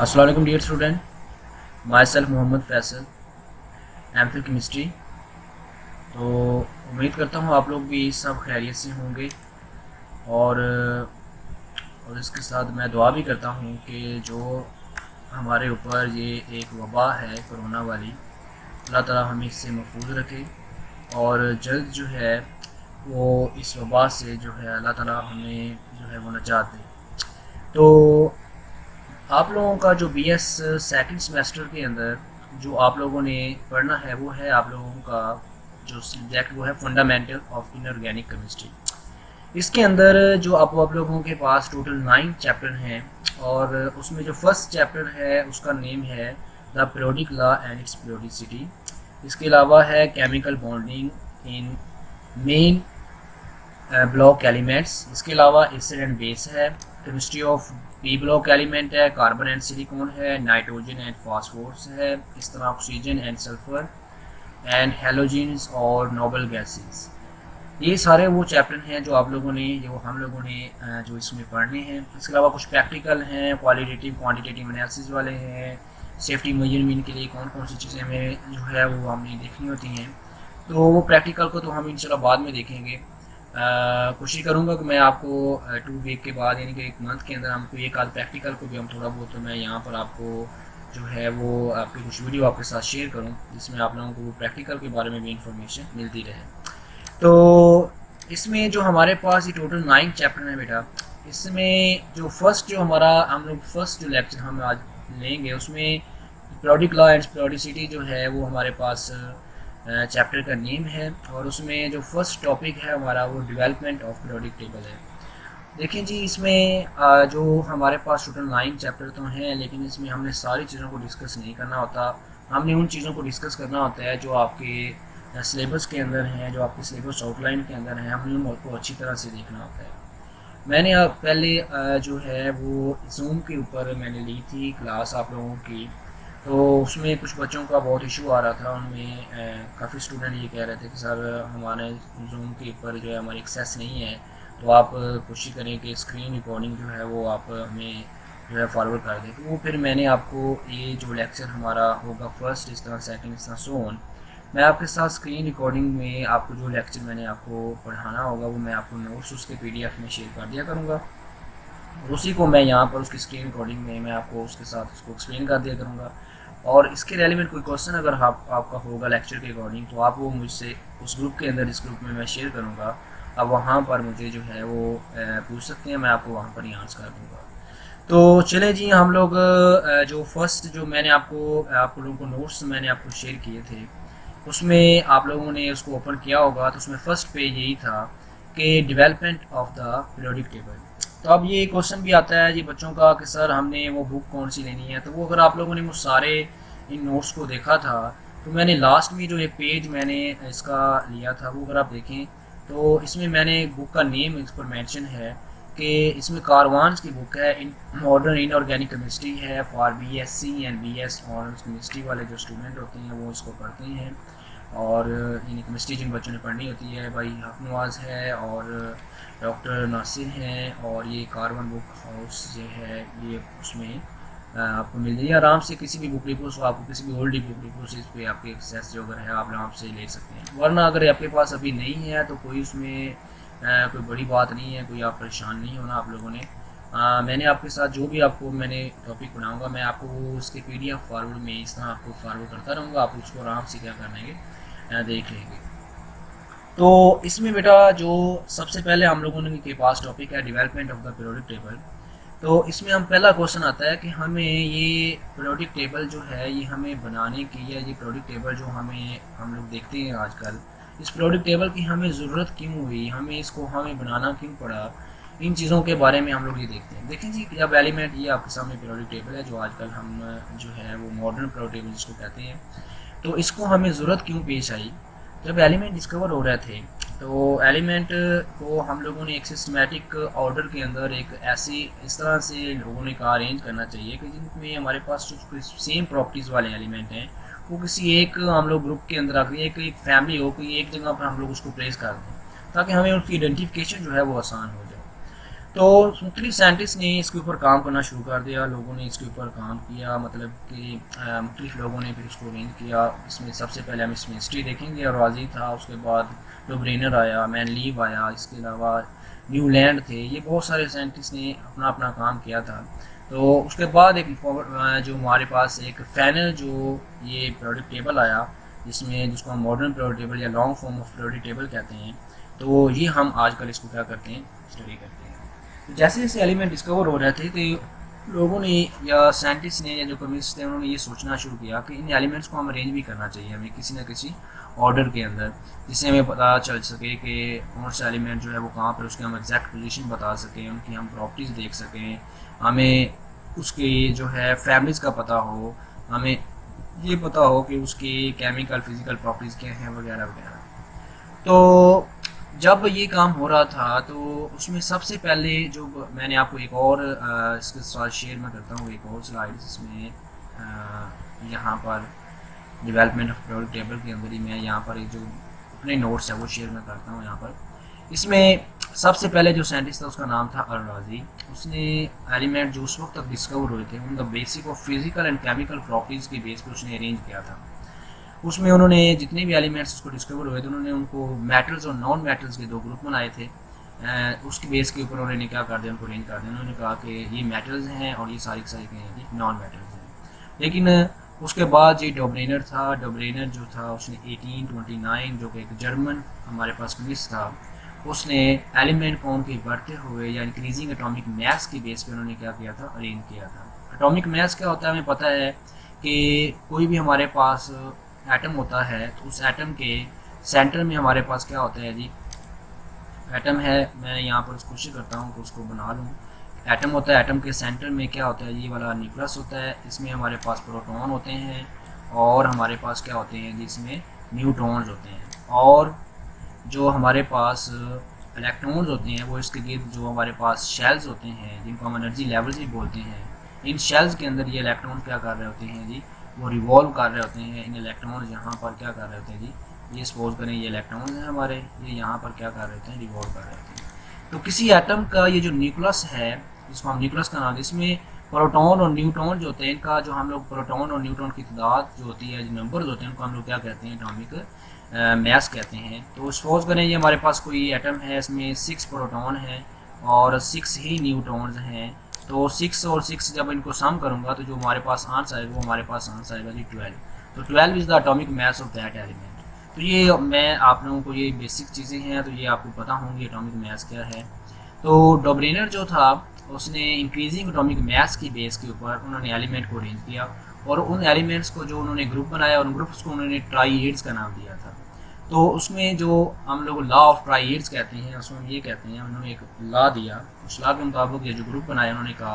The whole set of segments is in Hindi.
अस्सलाम वालेकुम dear student, myself Mohammad Faisal, MPhil chemistry. तो उम्मीद करता हूँ आप लोग भी सब खैरियत से होंगे और इसके साथ मैं दुआ भी करता हूँ कि जो हमारे ऊपर ये एक वबा है कोरोना वाली, अल्लाह ताला हमें इससे महफूज रखे और जल्द जो है वो इस वबा से जो है अल्लाह ताला हमें जो है वो नजात दे। तो आप लोगों का जो बीएस सेकंड सेमेस्टर के अंदर जो आप लोगों ने पढ़ना है वो है आप लोगों का जो सब्जेक्ट वो है फंडामेंटल ऑफ इनऑर्गेनिक केमिस्ट्री। इसके अंदर जो आप लोगों के पास टोटल 9 चैप्टर हैं और उसमें जो फर्स्ट चैप्टर है उसका नेम है the periodic law and it's periodicity. इसके अलावा है chemical bonding in main block elements. इसके अलावा एसिड एंड बेस है, chemistry of P block element है, कार्बन एंड सिलिकॉन है, नाइट्रोजन एंड फास्फोरस है, इस तरह oxygen and sulphur and halogens और नोबल गैसेस। ये सारे वो चैप्टर हैं जो आप लोगों ने जो हम लोगों ने जो इसमें पढ़ने हैं। इसके अलावा कुछ प्रैक्टिकल हैं, क्वालिटेटिव क्वांटिटेटिव एनालिसिस वाले हैं, सेफ्टी मेजरमेंट के लिए कौन कौन सी चीज़ें हमें जो है वो हमने देखनी होती हैं। तो वो प्रैक्टिकल को तो हम इंशाल्लाह बाद में देखेंगे। कोशिश करूँगा कि मैं आपको 2 वीक के बाद यानी कि 1 मंथ के अंदर हमको एक आध प्रैक्टिकल को भी हम थोड़ा बहुत तो मैं यहाँ पर आपको जो है वो आपकी कुछ वीडियो आपके साथ शेयर करूँ जिसमें आप लोगों को वो प्रैक्टिकल के बारे में भी इंफॉर्मेशन मिलती रहे। तो इसमें जो हमारे पास ये टोटल 9 चैप्टर हैं बेटा, इसमें जो फर्स्ट जो हमारा हम लोग फर्स्ट जो लेक्चर हम आज लेंगे उसमें पीरियोडिक लॉ एंड पीरियोडिसिटी जो है वो हमारे पास चैप्टर का नेम है और उसमें जो फर्स्ट टॉपिक है हमारा वो डेवलपमेंट ऑफ पीरियोडिक टेबल है। देखिए जी, इसमें जो हमारे पास टोटल 9 चैप्टर तो हैं लेकिन इसमें हमने सारी चीज़ों को डिस्कस नहीं करना होता। हमने उन चीज़ों को डिस्कस करना होता है जो आपके सिलेबस के अंदर हैं, जो आपके सिलेबस आउटलाइन के अंदर हैं, हमने उनको अच्छी तरह से देखना होता है। मैंने पहले जो है वो जूम के ऊपर मैंने ली थी क्लास आप लोगों की, तो उसमें कुछ बच्चों का बहुत इशू आ रहा था। उनमें काफ़ी स्टूडेंट ये कह रहे थे कि सर हमारे जूम के ऊपर जो है हमारी एक्सेस नहीं है, तो आप कोशिश करें कि स्क्रीन रिकॉर्डिंग जो है वो आप हमें जो है फॉरवर्ड कर दें। तो वो फिर मैंने आपको ये जो लेक्चर हमारा होगा फर्स्ट इस तरह सेकंड इस तरह सो ऑन, मैं आपके साथ स्क्रीन रिकॉर्डिंग में आपको जो लेक्चर मैंने आपको पढ़ाना होगा वो मैं आपको नोट्स उसके पीडीएफ में शेयर कर दिया करूँगा और उसी को मैं यहाँ पर उसकी स्क्रीन रिकॉर्डिंग में मैं आपको उसके साथ उसको एक्सप्लेन कर दिया करूँगा। और इसके रेलिवेंट कोई क्वेश्चन अगर आपका होगा लेक्चर के अकॉर्डिंग तो आप वो मुझसे उस ग्रुप के अंदर इस ग्रुप में मैं शेयर करूँगा, अब वहाँ पर मुझे जो है वो पूछ सकते हैं, मैं आपको वहाँ पर ही आंसर कर दूँगा। तो चले जी, हम लोग जो फर्स्ट जो मैंने आप लोगों को नोट्स मैंने आपको शेयर किए थे उसमें आप लोगों ने उसको ओपन किया होगा, तो उसमें फर्स्ट पेज यही था कि development of the periodic table. तो अब ये क्वेश्चन भी आता है जी बच्चों का कि सर हमने वो बुक कौन सी लेनी है। तो वो अगर आप लोगों ने वो सारे इन नोट्स को देखा था तो मैंने लास्ट में जो एक पेज मैंने इसका लिया था वो अगर आप देखें तो इसमें मैंने बुक का नेम इस पर मेंशन है कि इसमें कारवान्स की बुक है, इन मॉडर्न इनऑर्गेनिक केमिस्ट्री है for BSc and BS honours chemistry वाले जो स्टूडेंट होते हैं वो इसको पढ़ते हैं। और यानी केमिस्ट्री जिन बच्चों ने पढ़नी होती है, भाई हफनवाज है और डॉक्टर नासिर हैं, और ये कार्बन बुक हाउस जो है ये उसमें आपको मिल जाएगी आराम से। किसी भी बुक डिपो से आपको किसी भी ओल्ड बुक डिपो से इस पर आपके एक्सेस जो अगर है आप आराम से ले सकते हैं, वरना अगर आपके पास अभी नहीं है तो कोई उसमें कोई बड़ी बात नहीं है, कोई आप परेशान नहीं होना आप लोगों ने। मैंने आपके साथ जो भी आपको मैंने टॉपिक पढ़ाऊँगा मैं आपको वो उसके पीडीएफ फॉरवर्ड में इस तरह आपको फॉरवर्ड करता रहूँगा, आप उसको आराम से क्या करनेंगे देख लेंगे। तो इसमें बेटा जो सबसे पहले हम लोगों के पास टॉपिक है development of the periodic table. तो इसमें हम पहला क्वेश्चन आता है कि हमें ये पीरियोडिक टेबल जो है ये हमें बनाने की, या ये पीरियोडिक टेबल जो हम लोग देखते हैं आजकल, इस पीरियोडिक टेबल की हमें ज़रूरत क्यों हुई, हमें बनाना क्यों पड़ा, इन चीज़ों के बारे में हम लोग ये देखते हैं। देखें जी, जब एलिमेंट ये आपके सामने पीरियोडिक टेबल है जो आजकल हम जो है वो मॉडर्न पीरियोडिक टेबल जिसको कहते हैं, तो इसको हमें ज़रूरत क्यों पेश आई। जब एलिमेंट डिस्कवर हो रहे थे तो एलिमेंट को हम लोगों ने एक सिस्टमेटिक ऑर्डर के अंदर एक ऐसी इस तरह से लोगों ने कहा अरेंज करना चाहिए कि जिनमें हमारे पास जो सेम प्रॉपर्टीज़ वाले एलिमेंट हैं वो किसी एक हम लोग ग्रुप के अंदर रख एक फैमिली हो, कोई एक जगह पर हम लोग उसको प्लेस कर दें ताकि हमें उसकी आइडेंटिफिकेशन जो है वो आसान हो जाए। तो मुख्तलिफ साइंटिस्ट ने इसके ऊपर काम करना शुरू कर दिया, लोगों ने इसके ऊपर काम किया, मतलब कि मुख्तलिफ लोगों ने फिर उसको अरेंज किया। इसमें सबसे पहले हम इसमें हिस्ट्री देखेंगे, और राजी था, उसके बाद डोब्रेनर आया, मैनलीव आया, इसके अलावा न्यूलैंड थे। ये बहुत सारे साइंटिस्ट ने अपना अपना काम किया था। तो उसके बाद एक जो हमारे पास एक फाइनल जो ये पीरियोडिक टेबल आया, जिसमें जिसको हम मॉडर्न पीरियोडिक टेबल या long form of periodic table कहते हैं, तो ये हम आजकल इसको क्या करते हैं, स्टडी करते हैं। तो जैसे जैसे एलिमेंट डिस्कवर हो रहे थे, तो लोगों ने या साइंटिस्ट ने या जो कम्युनिस्ट थे उन्होंने ये सोचना शुरू किया कि इन एलिमेंट्स को हम अरेंज भी करना चाहिए हमें किसी न किसी ऑर्डर के अंदर, जिससे हमें पता चल सके कि कौन सा एलिमेंट जो है वो कहाँ पर, उसके हम एग्जैक्ट पोजीशन बता सकें, उनकी हम प्रॉपर्टीज़ देख सकें, हमें उसकी जो है फैमिलीज़ का पता हो, हमें ये पता हो कि उसकी केमिकल फिज़िकल प्रॉपर्टीज़ क्या हैं वगैरह वगैरह। तो जब ये काम हो रहा था तो उसमें सबसे पहले जो मैंने आपको एक और इसके साथ शेयर मैं करता हूँ एक और स्लाइड, जिसमें यहाँ पर डेवलपमेंट ऑफ पीरियोडिक टेबल के अंदर ही मैं यहाँ पर एक जो अपने नोट्स है वो शेयर मैं करता हूँ यहाँ पर। इसमें सबसे पहले जो साइंटिस्ट था उसका नाम था अल-राजी। उसने एलिमेंट जो उस वक्त तक डिस्कवर हुए थे उनका basic of physical and chemical properties के बेस पर उसने अरेंज किया था। उसमें उन्होंने जितने भी एलिमेंट्स उसको डिस्कवर हुए थे उन्होंने उनको मेटल्स और नॉन मेटल्स के दो ग्रुप बनाए थे। उसके बेस के ऊपर उन्होंने क्या कर दिया, उनको अरेंज कर दिया। उन्होंने कहा कि ये मेटल्स हैं और ये सारी की नॉन मेटल्स हैं। लेकिन उसके बाद ये डोब्रेनर था, डोब्रेनर जो था उसने 1829 जो कि एक जर्मन हमारे पास केमिस्ट था, उसने एलिमेंट काउंट के बढ़ते हुए या इंक्रीजिंग एटॉमिक मास के बेस पे उन्होंने क्या किया था, अरेंज किया था। एटॉमिक मास क्या होता है हमें पता है कि कोई भी हमारे पास एटम होता है तो उस एटम के सेंटर में हमारे पास क्या होता है जी, एटम है, मैं यहाँ पर कोशिश करता हूँ कि उसको बना लूँ। एटम होता है, एटम के सेंटर में क्या होता है, ये वाला न्यूक्लियस होता है, इसमें हमारे पास प्रोटॉन होते हैं और हमारे पास क्या होते हैं जी, इसमें न्यूट्रॉन्स होते हैं। और जो हमारे पास इलेक्ट्रॉन्स होते हैं वो इसके गिर्द जो हमारे पास शेल्स होते हैं, जिनको हम एनर्जी लेवल्स भी बोलते हैं, इन शेल्स के अंदर ये इलेक्ट्रॉन क्या कर रहे होते हैं जी, वो रिवॉल्व कर रहे होते हैं। इन इलेक्ट्रॉन्स यहाँ पर क्या कर रहे होते हैं जी, ये सपोज करें ये इलेक्ट्रॉन्स हैं हमारे, ये यहाँ पर क्या कर रहे होते हैं, रिवॉल्व कर रहे होते हैं। तो किसी एटम का ये जो न्यूक्लियस है, जिसको हम न्यूक्लियस का नाम, इसमें प्रोटॉन और न्यूट्रॉन जो होते हैं, इनका जो हम लोग प्रोटॉन और न्यूट्रॉन की तादाद जो होती है, जो नंबर्स होते हैं, उनको हम लोग क्या कहते हैं, एटॉमिक मास कहते हैं। तो सपोज करें ये हमारे पास कोई एटम है, इसमें 6 प्रोटॉन हैं और 6 ही न्यूट्रॉन्स हैं। तो 6 और 6 जब इनको सम करूँगा तो जो हमारे पास आंसर आएगा वो हमारे पास आंसर आएगा जी 12। तो 12 is the atomic mass of that element. तो ये मैं आप लोगों को ये बेसिक चीज़ें हैं तो ये आपको पता होंगी एटॉमिक मास क्या है। तो डोब्रेनर जो था उसने इंक्रीजिंग एटॉमिक मास की बेस के ऊपर उन्होंने एलिमेंट को अरेंज किया और उन एलिमेंट्स को जो उन्होंने ग्रुप बनाया और उन ग्रुप्स को उन्होंने ट्राइएड्स का नाम दिया था। तो उसमें जो हम लोग लॉ ऑफ ट्राइएड्स कहते हैं, उसमें हम ये कहते हैं, उन्होंने एक लॉ दिया, उस लॉ के मुताबिक ये जो ग्रुप बनाया उन्होंने कहा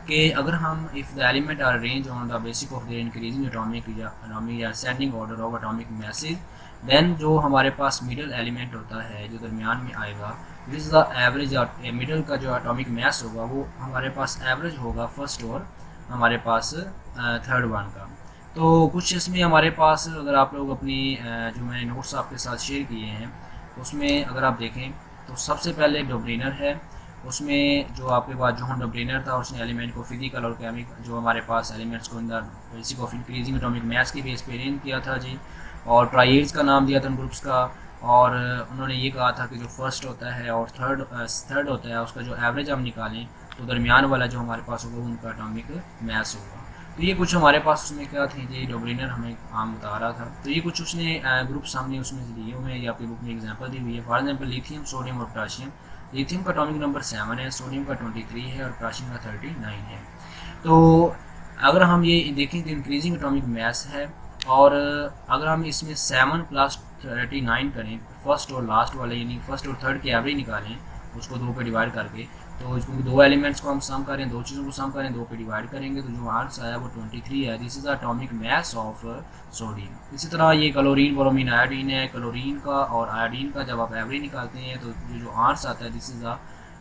कि अगर हम if the element are arrange on the basic of their increasing atomic या ascending order of atomic masses, then जो हमारे पास मिडल एलिमेंट होता है जो दरमियान में आएगा, this is the average, middle का जो एटॉमिक मास होगा वो हमारे पास एवरेज होगा फर्स्ट और हमारे पास थर्ड वन का। तो कुछ इसमें हमारे पास अगर आप लोग अपनी जो मैंने नोट्स आपके साथ शेयर किए हैं उसमें अगर आप देखें तो सबसे पहले डोब्रेनर है, उसमें जो आपके पास जॉन डोब्रेनर था उसने एलिमेंट को फिजिकल और केमिकल जो हमारे पास एलिमेंट्स को in the basic of increasing atomic mass की बेस पे अरेंज किया था जी, और ट्राइएड्स का नाम दिया था उन ग्रुप्स का। और उन्होंने ये कहा था कि जो फर्स्ट होता है और थर्ड होता है उसका जो एवरेज हम निकालें तो दरमियान वाला जो हमारे पास होगा उनका एटॉमिक मास होगा। तो ये कुछ हमारे पास उसमें क्या थे जी, डोब्रेनर हमें आम बता रहा था। तो ये कुछ उसने ग्रुप सामने उसमें से दिए हुए हैं, ये आपकी बुक में एग्जांपल दी हुई है। फॉर एग्जांपल लिथियम, सोडियम और पोटाशियम। लिथियम का एटॉमिक नंबर 7 है, सोडियम का 23 है और पोटाशियम का 39 है। तो अगर हम ये देखें तो इंक्रीजिंग एटॉमिक मास है और अगर हम इसमें 7 + 39 करें, फर्स्ट और लास्ट वाले यानी फर्स्ट और थर्ड की एवरेज निकालें उसको 2 पे डिवाइड करके, तो इसको दो एलिमेंट्स को हम सम करें, दो चीज़ों को सम करें, 2 पे डिवाइड करेंगे तो जो आंसर आया वो 23 है। This is the atomic mass of sodium. इसी तरह ये क्लोरीन, ब्रोमीन, आयोडीन है। क्लोरीन का और आयोडीन का जब आप एवरेज निकालते हैं तो जो आंसर आता है this is the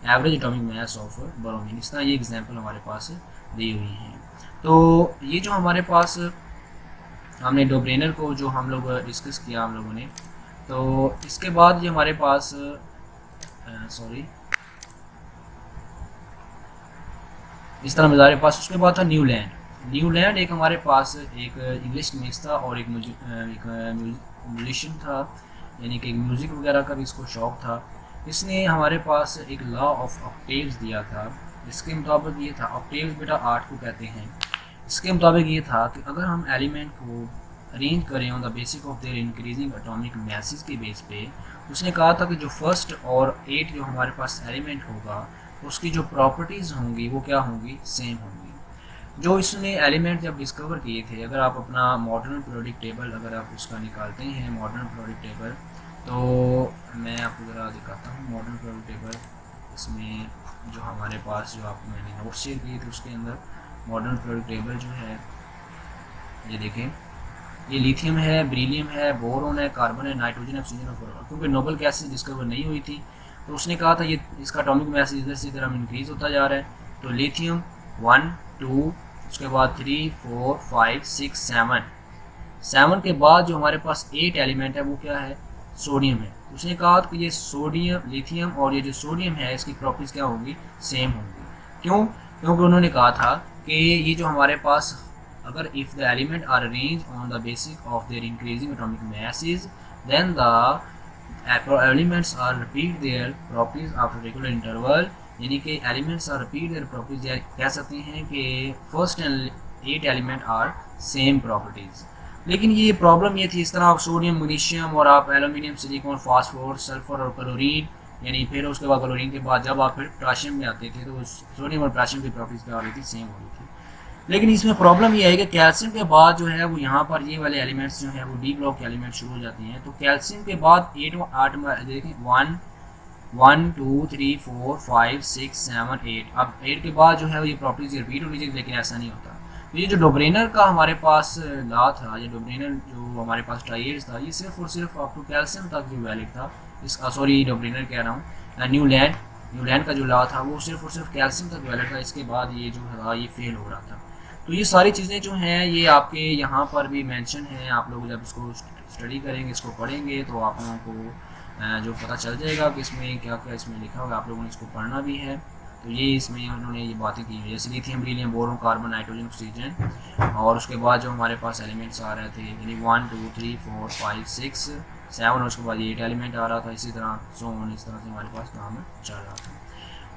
average atomic mass of bromine. इस तरह ये एग्जाम्पल हमारे पास दी हुई हैं। तो ये जो हमारे पास हमने डोब्रेनर को जो हम लोग डिस्कस किया हम लोगों ने, तो इसके बाद ये हमारे पास इस तरह हमारे पास। उसके बाद था न्यूलैंड। न्यूलैंड एक हमारे पास एक इंग्लिश केमिस्ट था और एक म्यूजिशियन था, यानी कि म्यूज़िक वगैरह का भी इसको शौक़ था। इसने हमारे पास एक लॉ ऑफ ऑक्टेव्स दिया था। इसके मुताबिक ये था, ऑक्टेव्स बेटा 8 को कहते हैं। इसके मुताबिक ये था कि अगर हम एलिमेंट को अरेंज करें on the basis of their increasing atomic message के बेस पे, उसने कहा था कि जो फर्स्ट और 8 जो हमारे पास एलिमेंट होगा उसकी जो प्रॉपर्टीज़ होंगी वो क्या होंगी, सेम होंगी। जो इसने एलिमेंट जब डिस्कवर किए थे, अगर आप अपना मॉडर्न पीरियोडिक टेबल अगर आप उसका निकालते हैं मॉडर्न पीरियोडिक टेबल, तो मैं आपको ज़रा दिखाता हूँ मॉडर्न पीरियोडिक टेबल। इसमें जो हमारे पास जो आपको मैंने नोट शेयर किए थे उसके अंदर मॉडर्न पीरियोडिक टेबल जो है, ये देखें, ये लिथियम है, बेरिलियम है, बोरोन है, कार्बन है, नाइट्रोजन है, ऑक्सीजन है। क्योंकि नोबल गैसेस डिस्कवर नहीं हुई थी तो उसने कहा था ये इसका एटॉमिक मास इधर से इधर इंक्रीज होता जा रहा है। तो लिथियम 1 2, उसके बाद 3 4 5 6 7 के बाद जो हमारे पास 8 एलिमेंट है वो क्या है, सोडियम है। उसने कहा कि ये सोडियम, लिथियम और ये जो सोडियम है इसकी प्रॉपर्टीज क्या होंगी, सेम होंगी। क्यों? क्योंकि उन्होंने कहा था कि ये जो हमारे पास अगर if the element are arrange on the basis of their increasing atomic masses then the elements are repeat their properties after regular interval, यानी कि elements are repeat their properties, कह सकते हैं कि first and 8 element are same properties. लेकिन ये प्रॉब्लम ये थी, इस तरह आप सोडियम, मैग्नीशियम और आप एल्यूमिनियम, सिलिकॉन, फास्फोर, सल्फर और क्लोरीन, यानी फिर उसके बाद क्लोरीन के बाद जब आप फिर पोटाशियम में आते थे तो सोडियम और पोटाशियम की प्रॉपर्टीज क्या हो रही थी, सेम हो रही थी। लेकिन इसमें प्रॉब्लम ये है कि कैल्शियम के बाद जो है वो यहाँ पर ये वाले एलिमेंट्स जो है वो डी ब्लॉक के एलिमेंट शुरू हो जाते हैं। तो कैल्शियम के बाद 8 देखें 1 1 2 3 4 5 6 7 8, अब 8 के बाद जो है ये प्रॉपर्टीज रिपीट होनी चाहिए, लेकिन ऐसा नहीं होता। तो ये जो डोब्रेनर का हमारे पास लॉ था, ये डोब्रेनर जो हमारे पास ट्राइएड्स था, ये सिर्फ और सिर्फ अप टू कैल्शियम तक जो वैलिड था। इसका सॉरी डोब्रेनर कह रहा हूँ, न्यूलैंड का जो लॉ था वो सिर्फ और सिर्फ कैल्शियम तक वैलिड था। इसके बाद ये जो था ये फेल हो रहा था। तो ये सारी चीज़ें जो हैं ये आपके यहाँ पर भी मेंशन हैं। आप लोग जब इसको स्टडी करेंगे, इसको पढ़ेंगे, तो आप लोगों को जो पता चल जाएगा कि इसमें क्या क्या इसमें लिखा हुआ है। आप लोगों ने इसको पढ़ना भी है। तो ये इसमें उन्होंने ये बातें की हैं, जैसे lithium, beryllium, boron, carbon, nitrogen, oxygen, और उसके बाद जो हमारे पास एलिमेंट्स आ रहे थे, यानी 1 2 3 4 5 6 7, और उसके बाद 8 एलिमेंट आ रहा था। इसी तरह इस तरह से हमारे पास काम चल रहा था।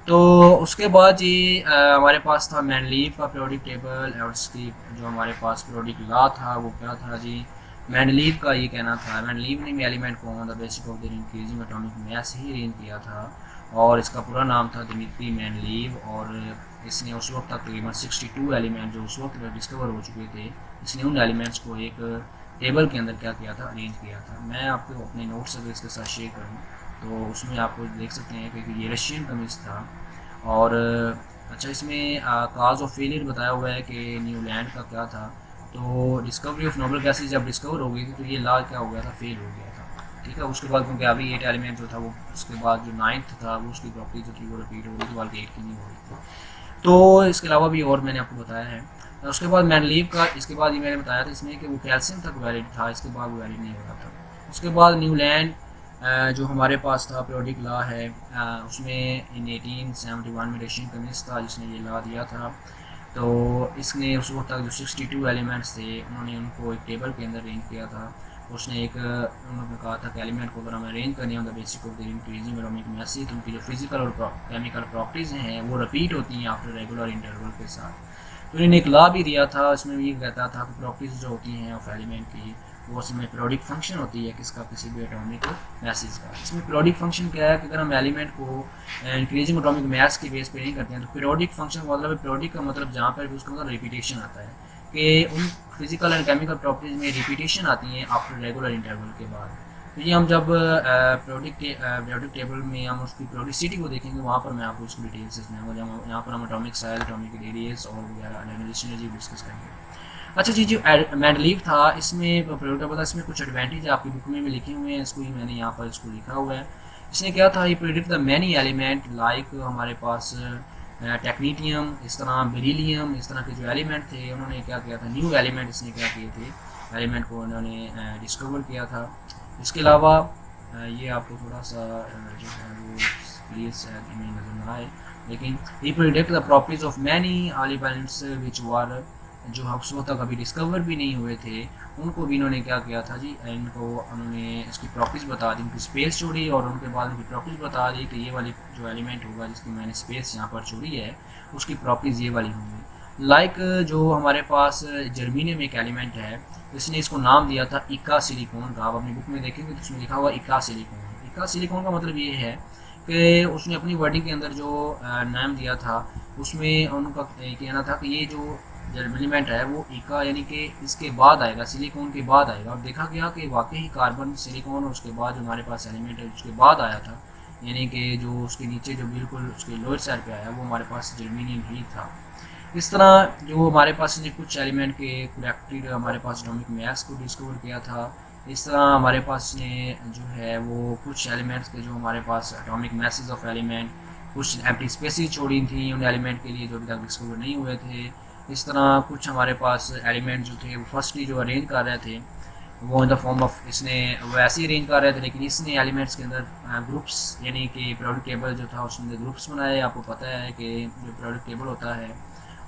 तो उसके बाद ये हमारे पास था मेंडलीव का पीरियोडिक टेबल, और उसकी जो हमारे पास पीरियोडिक लॉ था वो क्या था जी, मेंडलीव का ये कहना था, मेंडलीव ने एलिमेंट को on the basis of their increasing atomic mass he arrange किया था, और इसका पूरा नाम था दिमित्री मेंडलीव। और इसने उस वक्त तकरीबन 62 एलिमेंट जो उस वक्त डिस्कवर हो चुके थे, इसने उन एलिमेंट्स को एक टेबल के अंदर क्या किया था, अरेंज किया था। मैं आपको अपने नोट्स अगर इसके साथ शेयर करूँ तो उसमें आपको देख सकते हैं कि ये रशियन केमिस्ट था। और अच्छा, इसमें काज ऑफ फेलियर बताया हुआ है कि न्यूलैंड का क्या था। तो डिस्कवरी ऑफ नोबल गैसेज जब डिस्कवर हो गई थी तो ये लॉ क्या हो गया था, फेल हो गया था। ठीक है, उसके बाद क्योंकि अभी 8 एलिमेंट जो था वो, उसके बाद जो 9th था वो उसकी प्रॉपर्टी जो थी वो रिपीट हो रही थी, बल्कि 8 की नहीं हो रही थी। तो इसके अलावा भी और मैंने आपको बताया है। उसके बाद मेंडलीव का, इसके बाद ये मैंने बताया था इसमें कि वो कैल्शियम तक वैलिड था, इसके बाद वो वैलिड नहीं हो रहा था। उसके बाद न्यूलैंड जो हमारे पास था पीरियोडिक लॉ है, उसमें इन 1871 में रशियन केमिस्ट था जिसने ये लॉ दिया था। तो इसने उस वक्त तक जो 62 एलिमेंट्स थे उन्होंने उनको एक टेबल के अंदर अरेंज किया था। उसने उन्होंने कहा था कि एलिमेंट को अगर हम अरेंज करने on the basis of their increasing atomic mass, तो उनकी जो फिजिकल और केमिकल प्रॉपर्टीज़ हैं वो रिपीट होती हैं आफ्टर रेगुलर इंटरवल के साथ। तो इन्होंने एक लॉ भी दिया था, इसमें ये कहता था कि प्रॉपर्टीज़ जो होती हैं ऑफ एलिमेंट की वो उसमें पीरियोडिक फंक्शन होती है किसका, किसी भी एटॉमिक मैसेज का। इसमें पीरियोडिक फंक्शन क्या है कि अगर हम एलिमेंट को इंक्रीजिंग एटॉमिक मास के बेस पे नहीं करते हैं तो पीरियोडिक फंक्शन मतलब पीरियोडिक का मतलब जहाँ पर भी उसका मतलब रिपीटेशन आता है, कि उन फिजिकल एंड केमिकल प्रॉपर्टीज़ में रिपीटेशन आती हैं आफ्टर रेगुलर इंटरवल के बाद। तो ये हम जब पीरियोडिक टेबल में हम उसकी पीरियोडिसिटी को देखेंगे वहाँ पर मैं आपको उसकी डिटेल्स इसमें जब यहाँ पर हम एटॉमिक साइज, एटॉमिक रेडियस और वगैरह एनर्जी डिस्कस करेंगे। अच्छा जी, जो मेंडलीव था इसमें पीरियोडिक टेबल था, इसमें कुछ एडवांटेज आपकी बुक में भी लिखे हुए हैं, इसको ही मैंने यहाँ पर इसको लिखा हुआ है। इसने क्या था, ये predict the many element like हमारे पास टेक्नीटियम, इस तरह बेरिलियम, इस तरह के जो एलिमेंट थे उन्होंने क्या किया था, न्यू एलिमेंट इसने क्या किए थे, एलिमेंट को उन्होंने डिस्कवर किया था। इसके अलावा ये आपको थोड़ा सा जो है वो प्लीज़ इमेज नज़र ना आए, लेकिन he predict the properties of many elements which were, जो उस वक्त तक अभी डिस्कवर भी नहीं हुए थे, उनको भी इन्होंने क्या किया था जी, इनको उन्होंने इसकी प्रॉपर्टीज बता दी, उनकी स्पेस छोड़ी और उनके बाद उनकी प्रॉपर्टीज बता दी कि ये वाली जो एलिमेंट होगा जिसकी मैंने स्पेस यहाँ पर छोड़ी है उसकी प्रॉपर्टीज ये वाली होंगी। लाइक जो हमारे पास जर्मीनियम एक एलिमेंट है, इसने इसको नाम दिया था इका सिलिकॉन का। आप अपनी बुक में देखेंगे तो उसमें लिखा हुआ इका सिलिकॉन। इका सिलिकॉन का मतलब ये है कि उसने अपनी वर्डिंग के अंदर जो नाम दिया था उसमें उनका कहना था कि ये जो एलिमेंट है वो इका यानी कि इसके बाद आएगा, सिलिकॉन के बाद आएगा। और देखा गया कि वाकई ही कार्बन, सिलिकॉन और उसके बाद जो हमारे पास एलिमेंट है उसके बाद आया था, यानी कि जो उसके नीचे जो बिल्कुल उसके लोअर साइड पे आया वो हमारे पास जर्मीनियम ही था। इस तरह जो हमारे पास ने कुछ एलिमेंट के कलेक्टेड हमारे पास एटॉमिक मास को डिस्कवर किया था। इस तरह हमारे पास ने जो है वो कुछ एलिमेंट्स के जो हमारे पास एटॉमिक मैसेज ऑफ एलिमेंट, कुछ एम्प्टी स्पेसेस छोड़ी थी उन एलिमेंट के लिए जो अभी तक डिस्कवर नहीं हुए थे। इस तरह कुछ हमारे पास एलिमेंट जो थे वो फर्स्टली जो अरेंज कर रहे थे वो इन द फॉर्म ऑफ, इसने वो ऐसे ही अरेंज कर रहे थे, लेकिन इसने एलिमेंट्स के अंदर ग्रुप्स यानी कि पीरियोडिक टेबल जो था उसमें ग्रुप्स बनाए। आपको पता है कि जो पीरियोडिक टेबल होता है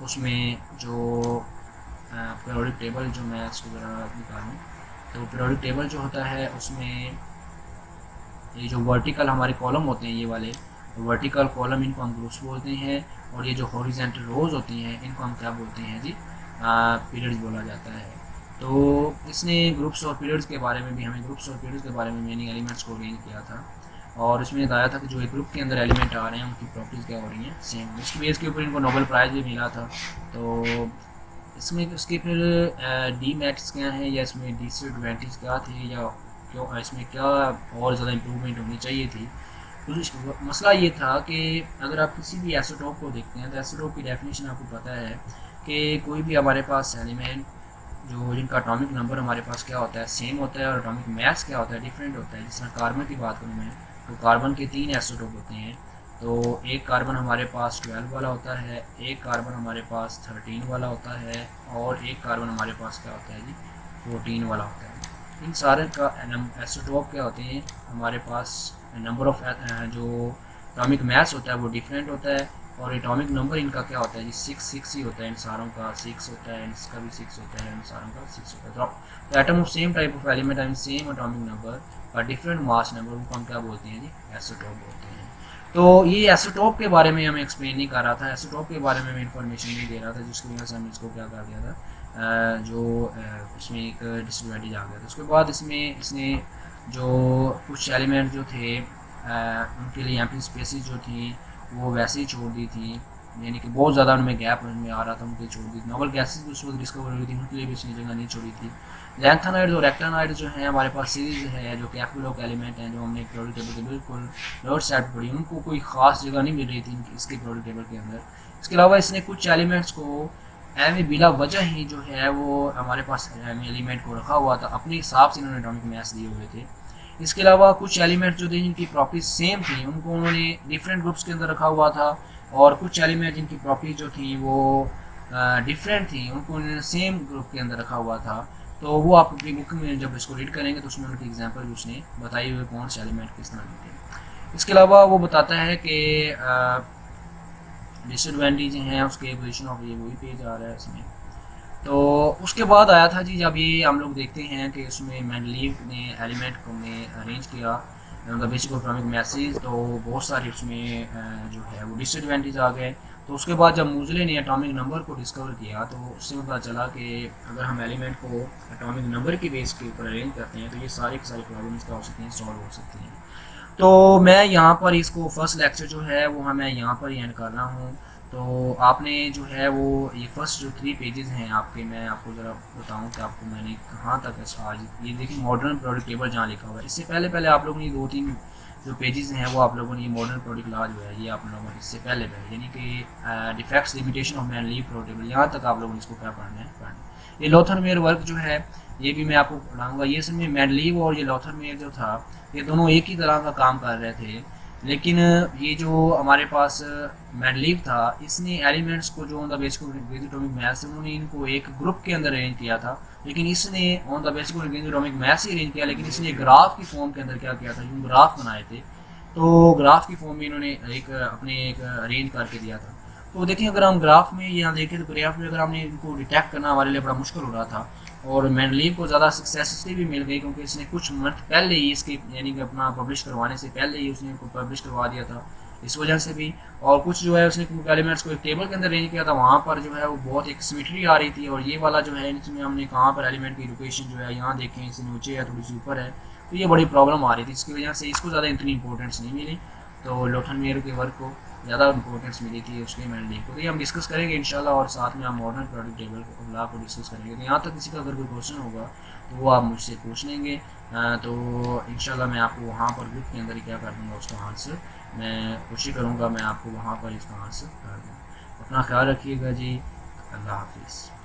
उसमें जो पीरियोडिक टेबल जो मैं इसको ज़रा निकालूँ, तो पीरियोडिक टेबल जो होता है उसमें ये जो वर्टिकल हमारे कॉलम होते हैं ये वाले वर्टिकल कॉलम, इनको हम ग्रुप्स बोलते हैं। और ये जो हॉरिजॉन्टल रोज होती हैं इनको हम क्या बोलते हैं जी, पीरियड्स बोला जाता है। तो इसने ग्रुप्स और पीरियड्स के बारे में भी, हमें ग्रुप्स और पीरियड्स के बारे में मीनिंग एलिमेंट्स को अरेंज किया था और इसमें बताया था कि जो एक ग्रुप के अंदर एलिमेंट आ रहे हैं उनकी प्रॉपर्टीज़ क्या हो रही हैं सेम। इसकी बेस के ऊपर इनको नोबेल प्राइज़ भी मिला था। तो इसमें उसके फिर डी मैट्स क्या हैं या इसमें डिसएडवांटेज क्या थे या क्यों इसमें क्या और ज़्यादा इम्प्रूवमेंट होनी चाहिए थी। तो मसला ये था कि अगर आप किसी भी आइसोटोप को देखते हैं तो आइसोटोप की डेफिनेशन आपको पता है कि कोई भी हमारे पास एलिमेंट जो जिनका एटॉमिक नंबर हमारे पास क्या होता है सेम होता है और एटॉमिक मास क्या होता है डिफरेंट होता है। जिस तरह कार्बन की बात करूँ मैं, तो कार्बन के 3 आइसोटोप होते हैं। तो एक कार्बन हमारे पास 12 वाला होता है, एक कार्बन हमारे पास 13 वाला होता है और एक कार्बन हमारे पास क्या होता है जी 14 वाला होता है। इन सारे का आइसोटोप क्या होते हैं हमारे पास, नंबर ऑफ जो एटॉमिक मास होता है वो डिफरेंट होता है और एटॉमिक नंबर इनका क्या होता है जी 6 ही होता है। इन सारों का 6 होता है, इसका भी 6 होता है, इन सारों का 6 होता है। तो atom of same type of element and same atomic number और डिफरेंट मास नंबर, उनको हम क्या बोलते हैं जी आइसोटोप बोलते हैं। तो ये आइसोटोप के बारे में हमें एक्सप्लेन नहीं कर रहा था, आइसोटोप के बारे में हमें इन्फॉर्मेशन नहीं दे रहा था, जिसकी वजह से हम इसको क्या कर दिया था, जो इसमें एक डिसएडवांटेज आ गया था। उसके बाद इसमें इसने जो कुछ एलिमेंट जो थे उनके लिए एम्प्टी स्पेसेस जो थी वो वैसे ही छोड़ दी थी, यानी कि बहुत ज़्यादा उनमें गैप उनमें आ रहा था, उनके छोड़ दी थी। नोबल गैसेस भी उस वक्त डिस्कवर हुई थी, उनके लिए भी इसने जगह नहीं छोड़ी थी। लैंथेनाइड्स और एक्टानाइड्स जो हैं हमारे पास सीरीज है, जो कैफिलोक एलिमेंट हैं जो हमने पीरियोडिक टेबल के बिल्कुल लोअर साइड पढ़ी, उनको कोई ख़ास जगह नहीं मिल रही थी इसके पीरियोडिक टेबल के अंदर। इसके अलावा इसने कुछ एलिमेंट्स को एम बिला वजह ही जो है वो हमारे पास एलिमेंट को रखा हुआ था, अपने हिसाब से इन्होंने एटॉमिक मास दिए हुए थे। इसके अलावा कुछ एलिमेंट जो थे जिनकी प्रॉपर्टीज सेम थी उनको उन्होंने डिफरेंट ग्रुप्स के अंदर रखा हुआ था और कुछ एलिमेंट जिनकी प्रॉपर्टीज जो थी वो डिफरेंट थी उनको उन्होंने सेम ग्रुप के अंदर रखा हुआ था। तो वो आप अपनी बुक में जब इसको रीड करेंगे तो उसमें उनकी एग्जांपल भी उसने बताई हुई कौन से एलिमेंट किस तरह के थे। इसके अलावा वो बताता है कि डिसएडवांटेज हैं उसके पोजिशन ऑफ, ये वही पेज आ रहा है इसमें। तो उसके बाद आया था जी जब ये हम लोग देखते हैं कि उसमें मेंडलीव ने एलिमेंट को में अरेंज किया the basic of atomic message, तो बहुत सारी उसमें जो है वो डिसएडवांटेज आ गए। तो उसके बाद जब मूजले ने एटॉमिक नंबर को डिस्कवर किया तो उससे पता चला कि अगर हम एलिमेंट को एटॉमिक नंबर की बेस के ऊपर अरेंज करते हैं तो ये सारी की सारी प्रॉब्लम्स क्या हो सकती हैं, सॉल्व हो सकती हैं। तो मैं यहाँ पर इसको फर्स्ट लेक्चर जो है वो मैं यहाँ पर ही एंड कर रहा हूँ। तो आपने जो है वो ये फर्स्ट जो 3 पेजेस हैं आपके, मैं आपको ज़रा बताऊँ कि आपको मैंने कहाँ तक आज ये देखिए मॉडर्न प्रोडक्ट टेबल जहाँ लिखा हुआ है, इससे पहले आप लोगों ने 2-3 जो पेजेस हैं वो आप लोगों ने मॉडर्न प्रोडक्ट लॉ जो है ये आप लोगों ने इससे पहले यानी कि defects limitation of Mendeleev periodic table, यहाँ तक आप लोगों ने इसको क्या पढ़ना है। ये लोथरमेयर वर्क जो है ये भी मैं आपको पढ़ाऊँगा। ये इसमें मैनलीव और ये लोथरमेयर जो था ये दोनों एक ही तरह का काम कर रहे थे, लेकिन ये जो हमारे पास मैनलीव था इसने एलिमेंट्स को जो on the basis of atomic mass उन्होंने इनको एक ग्रुप के अंदर अरेंज किया था, लेकिन इसने on the basis of atomic mass he arrange किया, लेकिन इसने ग्राफ की फॉर्म के अंदर क्या किया था, यूँ ग्राफ बनाए थे तो ग्राफ की फॉर्म में इन्होंने एक अपने एक अरेंज करके दिया था। तो देखिए अगर हम ग्राफ में यहाँ देखें तो ग्राफ में अगर हमने इनको डिटेक्ट करना हमारे लिए बड़ा मुश्किल हो रहा था, और मेंडलीव को ज़्यादा सक्सेस इसलिए भी मिल गई क्योंकि इसने कुछ मंथ पहले ही इसके यानी कि अपना पब्लिश करवाने से पहले ही उसने इनको पब्लिश करवा दिया था, इस वजह से भी। और कुछ जो है उसने एलिमेंट्स को एक टेबल के अंदर अरेंज किया था, वहाँ पर जो है वो बहुत एक सिमेट्री आ रही थी। और ये वाला जो है इसमें हमने कहाँ पर एलिमेंट की लोकेशन जो है यहाँ देखें, इससे नीचे है थोड़ी सी ऊपर है, तो ये बड़ी प्रॉब्लम आ रही थी, इसकी वजह से इसको ज़्यादा इतनी इंपॉर्टेंस नहीं मिली। तो लोथनमेयर के वर्क को ज़्यादा इंपॉर्टेंस मिली थी उसके मेंडलीव को। तो ये हम डिस्कस करेंगे इंशाल्लाह, और साथ में हम मॉडर्न प्रोडक्ट टेबल लॉ को डिस्कस करेंगे। तो यहाँ तक किसी का अगर कोई क्वेश्चन होगा तो वो आप मुझसे पूछ लेंगे। तो इंशाल्लाह मैं आपको वहाँ पर ग्रुप के अंदर ही क्या कर दूँगा, उसका आंसर मैं कोशिश करूँगा मैं आपको वहाँ पर इसका आंसर कर दूँ। अपना ख्याल रखिएगा जी, अल्लाह हाफिज़।